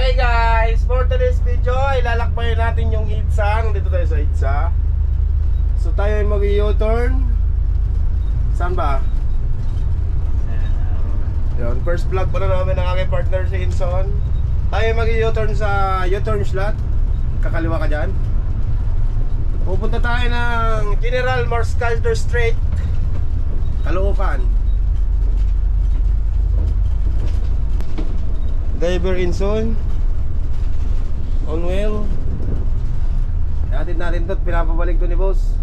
Okay guys, for today's video, ilalakbayin natin yung EDSA. Nandito tayo sa EDSA. So tayo ay mag-U-turn. Saan ba? Yun, first vlog pa na namin ng aking partner si Inson. Tayo ay mag-U-turn sa U-turn slot. Kakaliwa ka dyan. Pupunta tayo ng General Marscalder Street, Caloocan. Driver Inson on wheel. Hatid natin to, pinapabalik to ni boss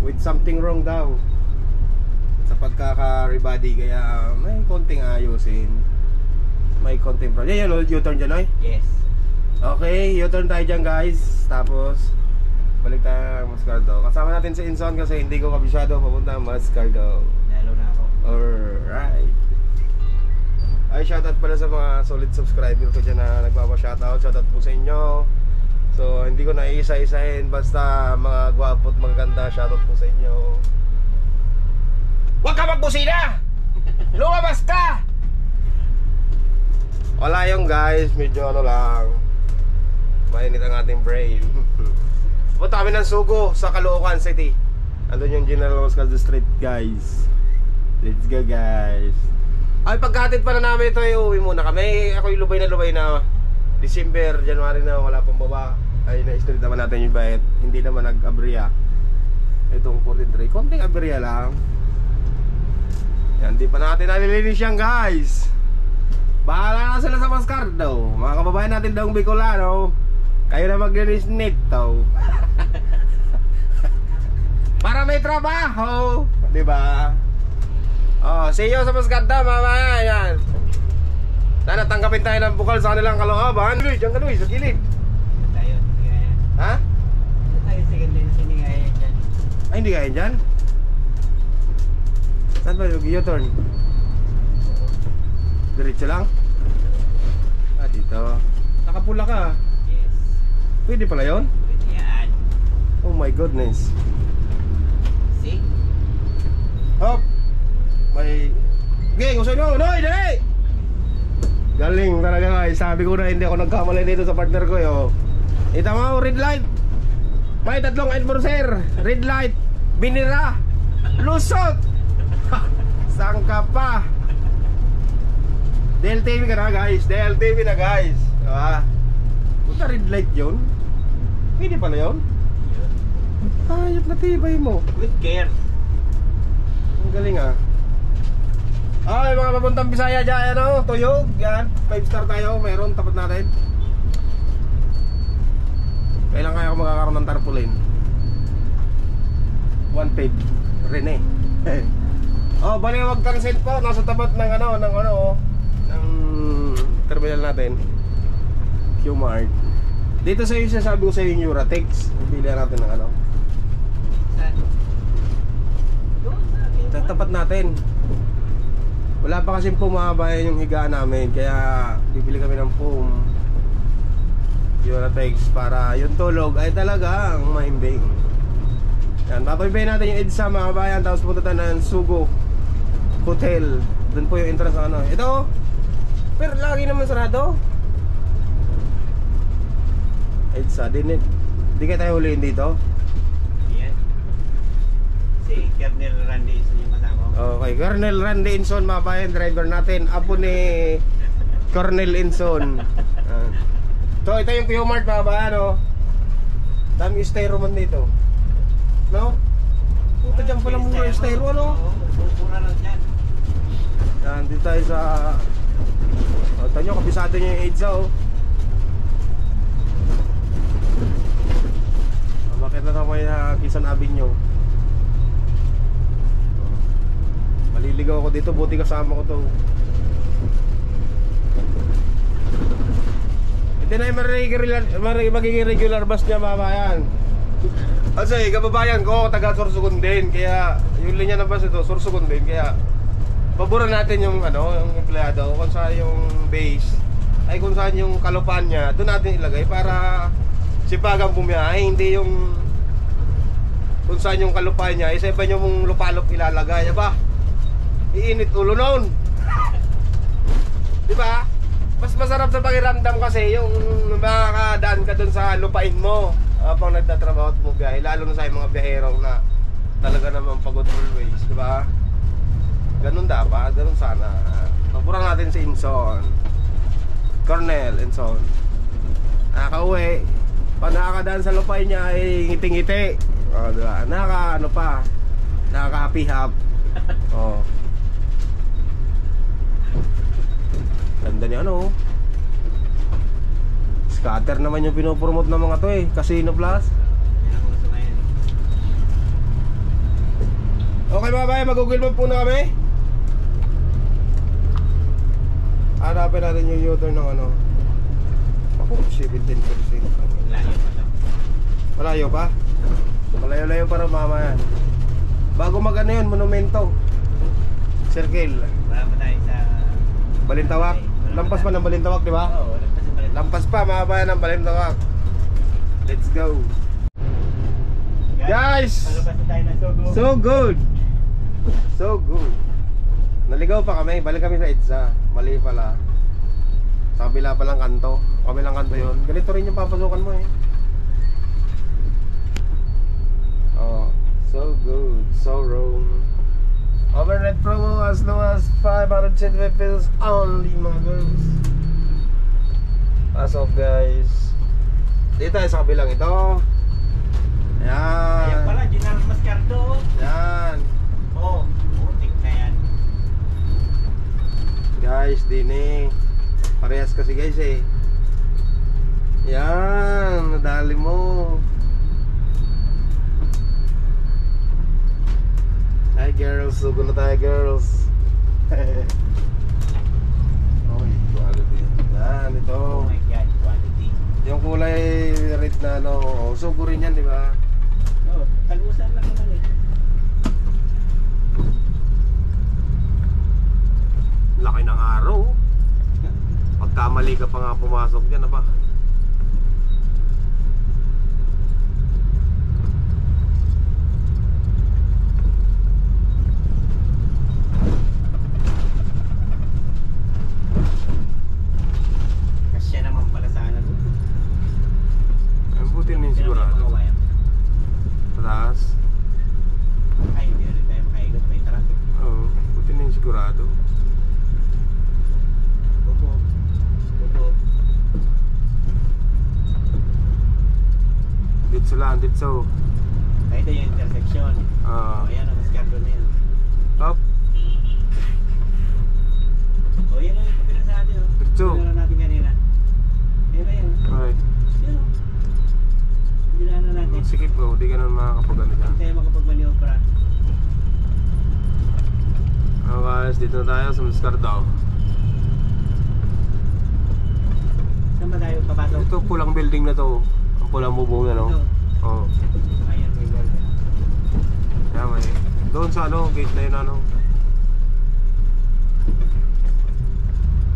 with something wrong daw sa pagkaka-rebody, kaya may konting ayusin, may konting problem. Yan, U-turn dyan, oy? Yes. Okay, U-turn tayo dyan guys. Tapos balik tayo Mascardo. Kasama natin si Inson kasi hindi ko kabisado papunta Mascardo. Lalo na ako. Alright. Ay, shoutout pala sa mga solid subscriber ko dyan na nagpapa-shoutout. Shoutout po sa inyo. So, hindi ko na isa-isahin. Basta mga gwapo at magaganda, shoutout po sa inyo. Huwag ka magbusina! Lumabas ka! Wala yung guys, medyo ano lang, mainit ang ating brain. Punta kami ng Sugo sa Caloocan City. Andun yung General Marscalder Street guys. Let's go guys. Ay, pagkatid pa na namin ito, uwi muna kami. Ako yung lubay na December, January na, wala pang baba. Ay, na-street naman natin yung bayet. Hindi naman nag-aberya itong 43, konting aberya lang. Yan, di pa natin nalilinis yan guys. Bahala na sila sa Mascardo. Mga kababayan natin daw Bicolano, kayo na maglinis nito. Para may trabaho, di ba? Oh, see you sa Mascardo, mamaya. Yan. Sana tanggapin tayo ng bukal sa kanilang kalooban. Luis, diyan ka Luis, sa gilid. Tayo, hindi kaya. Ha? Tayo, second lane, hindi kaya dyan. Ay, hindi kaya dyan? Saan ba yung U-turn? Diretso lang? Ah, dito. Nakapula ka. Yes. Pwede pala yun? Pwede yan. Oh my goodness. See? Hop! May... Okay, gusto nyo! Noy! Dali! Galing talaga guys. Sabi ko na hindi ako nagkamali dito sa partner ko yo. Ita mo, red light. May tatlong enforcer. Red light. Binira. Lusot. Saan ka pa? DLTV ka na guys. DLTV na guys. Punta red light yun. Pwede pala yun. Ayop na tibay mo. With care. Ang galing ah. Ay, mga papuntang Bisaya dyan, ano, tuyog, yan, 5 star tayo, meron, tapat natin. Kailan kaya ako makakaroon ng tarpaulin? One paid, Rene. Oh, bali wag kang send po, nasa tapat ng ng terminal natin, Q-Mart. Dito sa iyo sabi ko sa iyo yung Uratex, bibili natin ng ano. Saan? Doon sa Tapat natin. Wala pa kasing pumabayan yung higaan namin, kaya bibili kami ng foam Uratex para yung tulog ay talagang maimbing. Yan, papaybay natin yung EDSA mga kabayan. Tapos punta tayo ng Sugo Hotel. Doon po yung entrance ng ano. Ito, pero lagi naman sarado EDSA, di kaya tayo huliin dito. yan. Si Colonel Randy isa yung kasama. Okay, Colonel Randy Inson mga kabayan, driver natin. Apo ni Colonel Inson. So ito yung Q-Mart mga kabayan, oh. Dami yung styro man dito. No? Puta dyan pala mura yung styro, ano? Mura lang dyan. Yan, dito tayo sa... O, tanyo, kabisado nyo yung EDSA, oh. Bakit na tayo sa Quezon Avenue? Maliligaw ako dito, buti kasama ko to. Ito na yung magiging regular bus niya mamaya. Kasi kababayan ko, taga Sorsogon din. Kaya yung linya ng bus ito, Sorsogon din. Kaya paboran natin yung yung empleyado kung saan yung base ay kung saan yung kalupan niya, doon natin ilagay para sipagang bumiyahe. Hindi yung kung saan yung kalupan niya, isa iba yung lupalop ilalagay, ba? Iinit ulo noon. Di ba? Mas masarap sa pakiramdam kasi yung makakadaan ka dun sa lupain mo habang nagtatrabaho at mo biyahe. Lalo na sa mga biyaherong na talaga naman pagod always, di ba? Ganun dapat, ganun sana. Paborang natin si Inson. Cornel, Inson. Nakaka-uwi. Pag nakakadaan sa lupain niya ay ngiting-ngiti. O, diba? Ano pa? Nakaka-happy-hap. O. Ganda niya ano. Scatter naman yung pinopromote ng mga to eh. Casino Plus. Yan ang gusto ngayon. Okay mga bayan, mag-google map po na kami. Hanapin natin yung U-turn ng ano. Ako, 17%. Layo pa lang. Malayo pa? Malayo-layo para mamaya. Bago mag ano yun, monumento. Circle. Wala pa tayo sa... Balintawak. Lampas pa ng Balintawak, di ba? Oo, lampas sa balik. Lampas pa mga bayan ng Balintawak. Let's go. Guys! Palabas na tayo ng Sogo. So good. So good. Naligaw pa kami, balik kami sa EDSA. Mali pala. Sa kabila palang kanto. Kabilang kanto yun. Ganito rin yung papasukan mo eh. Oh, so good. So wrong. Overnight promo as low as 575 pesos only mga girls. As of guys. Dito tayo sa kabilang ito. Yan. Ayan pala, General Mascardo. Yan. Oo, putik na yan. Guys, din eh. Parehas kasi guys eh. Yan, nadali mo. Hi girls, sugo na tayo girls. Oh, quality. Yan, ito. Oh my God, quality. Yung kulay red na ano, oh, sugo rin yan, di ba? Oo, talusan lang naman eh. Laki ng araw. Pagkamali ka pa nga pumasok dyan, ba? Kasya naman pala sa ano doon. Ang buti na yung sigurado. Taas. Ay, hindi na rin tayo makaikot. May traffic. Oo, buti na yung sigurado. Buko. Ditso lang, ditso. Ay, ito yung intersection. Ah. Ayan ang Mascardo na yun. Top. O, yan ang yung kapilan sa atin. Diretso. Pinala natin kanina. Yan na yan. Okay. Yan o. Dinaan na natin. Sige po, di ka na makakapagano dyan. Hindi tayo makapag-maniopera. Oh guys, dito na tayo sa Mascardo. Saan ba tayo papasok? Ito pulang building na to. Ang pulang bubong na no? Ito. Oo. Ayan, may golden. Kaya may. Doon sa ano, gate na yun ano.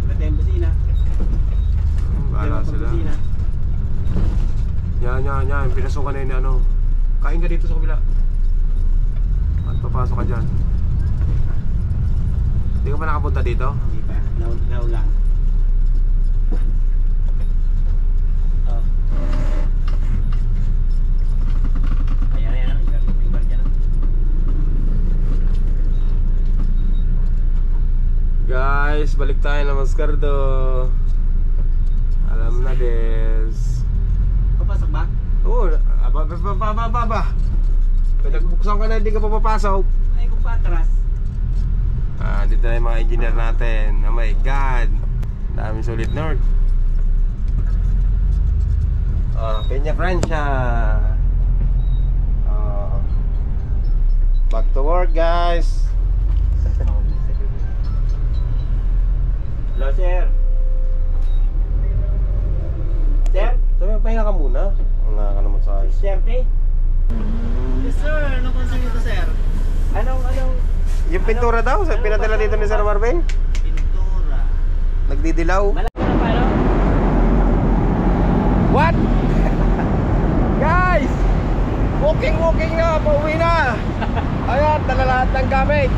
Wala tayong busina. Bahala Wala sila. busina. Yan. Pinasukan na yun ano. Kain ka dito sa kabila. At papasok ka dyan. Hindi ka pa nakapunta dito? Hindi pa. Now lang. Oh. Ayan. May guardia na. Guys, balik tayo na Mascardo. Alam na des. Papasok ba? Oo, aba. Pinagbuksan ka na, hindi ka pa papasok. Ay, kung patras. Dito na yung mga engineer natin. Oh my God, daming sulit North. Peña Francia. Back to work guys. Hello, sir. Sir? Sabi mo, pahinga ka muna. Ang nakakanamat sa ayos. 60? Yes sir, ano pansin nito sir? Anong Yung pintura daw, pinadala dito ni Sir Marvin. Pintura. Nagdidilaw. malaki na palo? What? Guys! Walking na, pauwi na. Ayan, dala lahat ng gamit.